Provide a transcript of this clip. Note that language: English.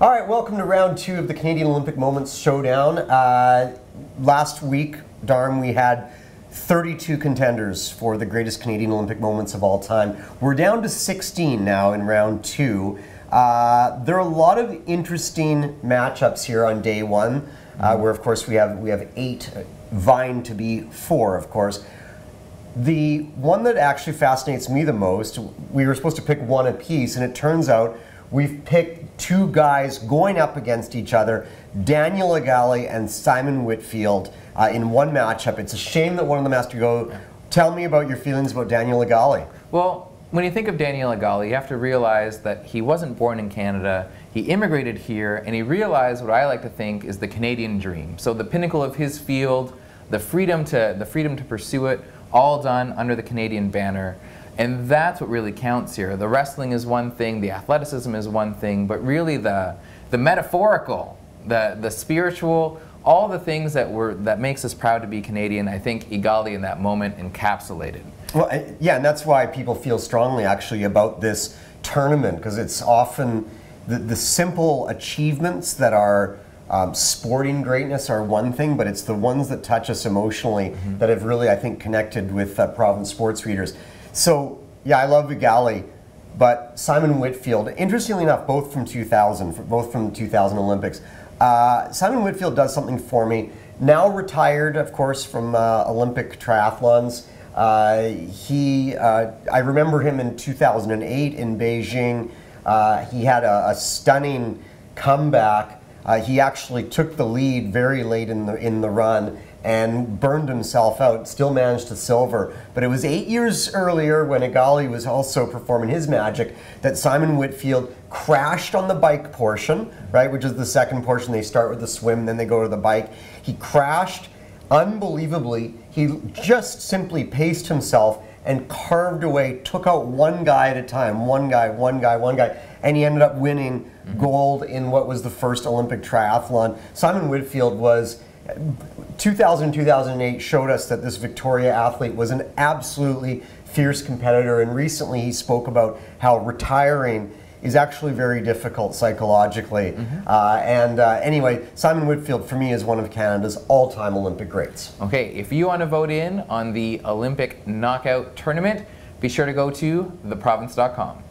All right, welcome to round two of the Canadian Olympic Moments Showdown. Last week, Darm, we had 32 contenders for the greatest Canadian Olympic moments of all time. We're down to 16 now in round two. There are a lot of interesting matchups here on day one, where of course we have 8 vying to be 4, of course. The one that actually fascinates me the most, we were supposed to pick one apiece, and it turns out we've picked 2 guys going up against each other, Daniel Igali and Simon Whitfield, in one matchup. It's a shame that one of them has to go. Tell me about your feelings about Daniel Igali. Well, when you think of Daniel Igali, you have to realize that he wasn't born in Canada. He immigrated here, and he realized what I like to think is the Canadian dream. So the pinnacle of his field, the freedom to pursue it, all done under the Canadian banner. And that's what really counts here. The wrestling is one thing, the athleticism is one thing, but really the metaphorical, the spiritual, all the things that makes us proud to be Canadian, I think Igali in that moment encapsulated. Well, yeah, and that's why people feel strongly actually about this tournament, because it's often the simple achievements that are sporting greatness are one thing, but it's the ones that touch us emotionally that have really, I think, connected with province sports readers. So, yeah, I love Igali, but Simon Whitfield, interestingly enough, both from 2000, both from the 2000 Olympics. Simon Whitfield does something for me. Now retired, of course, from Olympic triathlons. I remember him in 2008 in Beijing. He had a stunning comeback. He actually took the lead very late in the run and burned himself out, still managed to silver. But it was 8 years earlier, when Igali was also performing his magic, that Simon Whitfield crashed on the bike portion, right, which is the second portion. They start with the swim, then they go to the bike. He crashed unbelievably. He just simply paced himself and carved away, took out one guy at a time, one guy, and he ended up winning gold in what was the first Olympic triathlon. Simon Whitfield was, 2000-2008 showed us that this Victoria athlete was an absolutely fierce competitor, and recently he spoke about how retiring is actually very difficult psychologically. Anyway, Simon Whitfield for me is one of Canada's all-time Olympic greats. Okay, if you want to vote in on the Olympic Knockout Tournament, be sure to go to theprovince.com.